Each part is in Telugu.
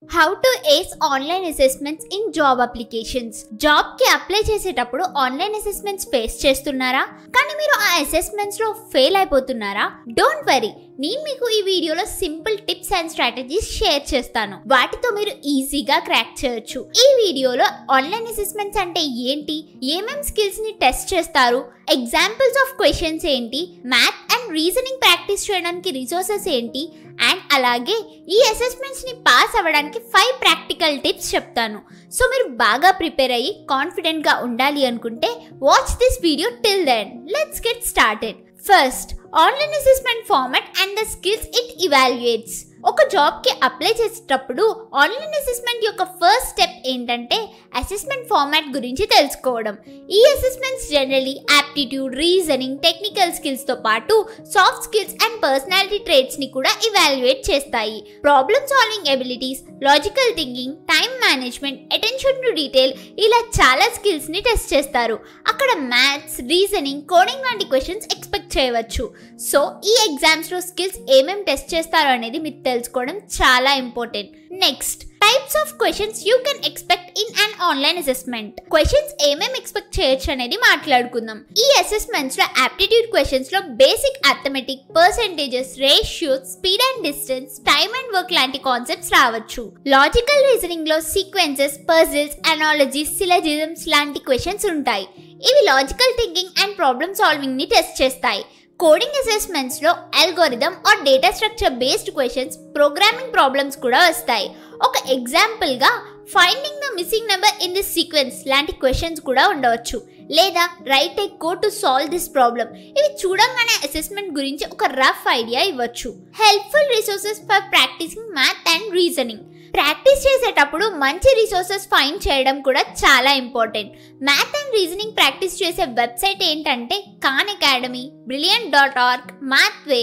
How to ace online assessments in job applications. Job కి అప్లై చేసేటప్పుడు ఆన్లైన్ అసెస్మెంట్స్ ఫేస్ చేస్తున్నారా? కానీ మీరు ఆ అసెస్మెంట్స్ లో ఫెయిల్ అయిపోతున్నారా? డోంట్ వరీ, నేను మీకు ఈ వీడియోలో simple tips and strategies share చేస్తాను. వాటితో మీరు ఈజీగా క్రాక్ చేయొచ్చు. ఈ వీడియోలో ఆన్లైన్ అసెస్మెంట్స్ అంటే ఏంటి, ఏమేం స్కిల్స్ ని టెస్ట్ చేస్తారు, ఎగ్జాంపుల్స్ ఆఫ్ క్వశ్చన్స్ ఏంటి, మ్యాథ్ అండ్ రీజనింగ్ ప్రాక్టీస్ చేయడానికి రిసోర్సెస్ ఏంటి, అండ్ అలాగే ఈ అసెస్మెంట్స్ ని పాస్ అవ్వడానికి 5 ప్రాక్టికల్ టిప్స్ చెప్తాను. సో మీరు బాగా ప్రిపేర్ అయ్యి కాన్ఫిడెంట్ గా ఉండాలి అనుకుంటే watch this video till then. Let's get started. First, online assessment format and the skills it evaluates. ఒక జాబ్ కి అప్లై చేసేటప్పుడు ఆన్లైన్ అసెస్మెంట్ యొక్క ఫస్ట్ స్టెప్ ఏంటంటే అసెస్మెంట్ ఫార్మాట్ గురించి తెలుసుకోవడం. ఈ assessments generally aptitude, reasoning, technical skills తో పాటు soft skills and personality traits ని కూడా ఇవాల్యుయేట్ చేస్తాయి. Problem solving abilities, logical thinking, time management, attention to detail, ఇలా చాలా స్కిల్స్ ని టెస్ట్ చేస్తారు. అక్కడ మ్యాథ్స్, రీజనింగ్, కోడింగ్ లాంటి క్వశ్చన్స్ ఎక్స్పెక్ట్ చేయవచ్చు. సో ఈ ఎగ్జామ్స్ లో స్కిల్స్ ఏమేం టెస్ట్ చేస్తారో అనేది మీరు తెలుసుకోవడం చాలా important. Next, types of questions you can expect in an online assessment. Questions ఏమేం ఎక్స్పెక్ట్ చేయొచ్చు అనేది మాట్లాడుకుందాం. ఈ అసెస్మెంట్స్ లో యాప్టిట్యూడ్ క్వశ్చన్స్ లో basic arithmetic, percentages, ratios, speed and distance, time and work లాంటి కాన్సెప్ట్స్ రావచ్చు. లాజికల్ రీజనింగ్ లో సీక్వెన్సెస్, పజిల్స్, అనాలజీస్, సిలజిజమ్స్ లాంటి క్వశ్చన్స్ ఉంటాయి. ఇవి logical thinking and problem solving ని టెస్ట్ చేస్తాయి. కోడింగ్ అసెస్మెంట్స్ లో algorithm or data structure based questions, programming problems కూడా వస్తాయి. ఒక ఎగ్జాంపుల్ గా finding the missing number in this sequence లాంటి క్వశ్చన్స్ కూడా ఉండవచ్చు. లేదా write a code to solve this problem. ఇవి చూడంగానే అసెస్మెంట్ గురించి ఒక రఫ్ ఐడియా ఇవ్వచ్చు. Helpful resources for practising math and reasoning. Practice చేసేటప్పుడు మంచి రిసోర్సెస్ ఫైండ్ చేయడం కూడా చాలా important. Math and reasoning practice చేసే వెబ్సైట్ ఏంటంటే Khan Academy, brilliant.org, Mathway,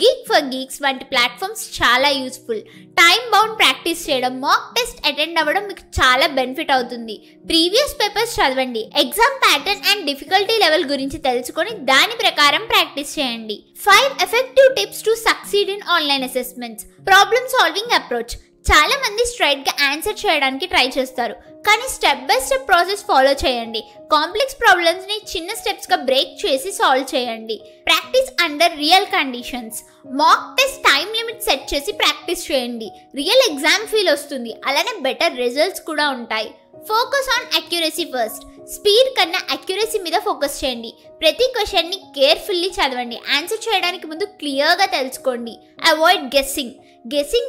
Geek for Geeks వంటి ప్లాట్ఫామ్స్ చాలా యూస్ఫుల్. టైం బౌండ్ ప్రాక్టీస్ చేయడం, మాక్ టెస్ట్ అటెండ్ అవ్వడం మీకు చాలా బెనిఫిట్ అవుతుంది. ప్రీవియస్ పేపర్స్ చదవండి, exam pattern and difficulty level గురించి తెలుసుకొని దాని ప్రకారం ప్రాక్టీస్ చేయండి. 5 effective tips to succeed in online assessments. Problem solving approach. చాలా మంది స్ట్రైట్ గా ఆన్సర్ చేయడానికి ట్రై చేస్తారు, కానీ step by step process follow చేయండి. కాంప్లెక్స్ ప్రాబ్లమ్స్ ని చిన్న స్టెప్స్ గా బ్రేక్ చేసి సాల్వ్ చేయండి. Practice under real conditions. Mock test time limit set చేసి ప్రాక్టీస్ చేయండి. రియల్ ఎగ్జామ్ ఫీల్ వస్తుంది, అలానే బెటర్ రిజల్ట్స్ కూడా ఉంటాయి. Focus on accuracy first. Speed కన్నా అక్యురసీ మీద ఫోకస్ చేయండి. ప్రతి క్వశ్చన్ ని కేర్ఫుల్లీ చదవండి. ఆన్సర్ చేయడానికి ముందు క్లియర్ గా తెలుసుకోండి. అవాయిడ్ గెస్సింగ్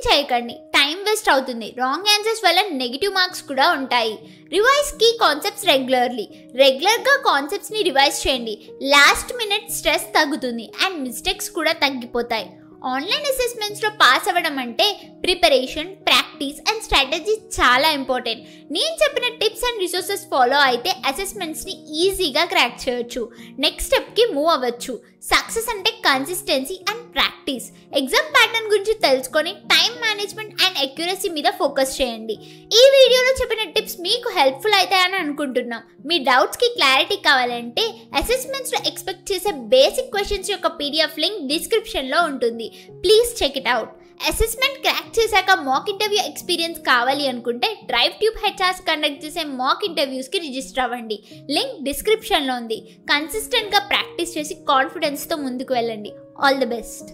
చేయకండి, టైం వేస్ట్ అవుతుంది. రాంగ్ ఆన్సర్స్ వల్ల నెగిటివ్ మార్క్స్ కూడా ఉంటాయి. రివైజ్ కీ కాన్సెప్ట్స్ రెగ్యులర్గా కాన్సెప్ట్స్ ని రివైజ్ చేయండి. లాస్ట్ మినిట్ స్ట్రెస్ తగ్గుతుంది అండ్ మిస్టేక్స్ కూడా తగ్గిపోతాయి. ఆన్లైన్ అసెస్మెంట్స్ లో పాస్ అవ్వడం అంటే ప్రిపరేషన్, ప్రాక్టీస్ అండ్ స్ట్రాటజీ చాలా ఇంపార్టెంట్. నేను చెప్పిన టిప్స్ అండ్ రిసోర్సెస్ ఫాలో అయితే అసెస్మెంట్స్ ని ఈజీగా క్రాక్ చేయొచ్చు. నెక్స్ట్ స్టెప్ కి మూవ్ అవ్వచ్చు. సక్సెస్ అంటే consistency and practice. Exam pattern గురించి తెలుసుకొని టైం మేనేజ్మెంట్ అండ్ అక్యురసీ మీద ఫోకస్ చేయండి. ఈ వీడియోలో చెప్పిన టిప్స్ మీకు హెల్ప్ఫుల్ అవుతాయని అనుకుంటున్నాం. మీ డౌట్స్ కి క్లారిటీ కావాలంటే అసెస్మెంట్స్ లో ఎక్స్పెక్ట్ చేసే బేసిక్ క్వశ్చన్స్ యొక్క PDF లింక్ డిస్క్రిప్షన్ లో ఉంటుంది. Please check it out. Assessment crack చేశాక మాక్ ఇంటర్వ్యూ ఎక్స్పీరియన్స్ కావాలి అనుకుంటే డ్రైవ్ ట్యూబ్ హెచ్ఆర్స్ కండక్ట్ చేసే మాక్ ఇంటర్వ్యూస్ కి రిజిస్టర్ అవ్వండి. లింక్ డిస్క్రిప్షన్ లో ఉంది. కన్సిస్టెంట్ గా ప్రాక్టీస్ చేసి కాన్ఫిడెన్స్ తో ముందుకు వెళ్ళండి. All the best.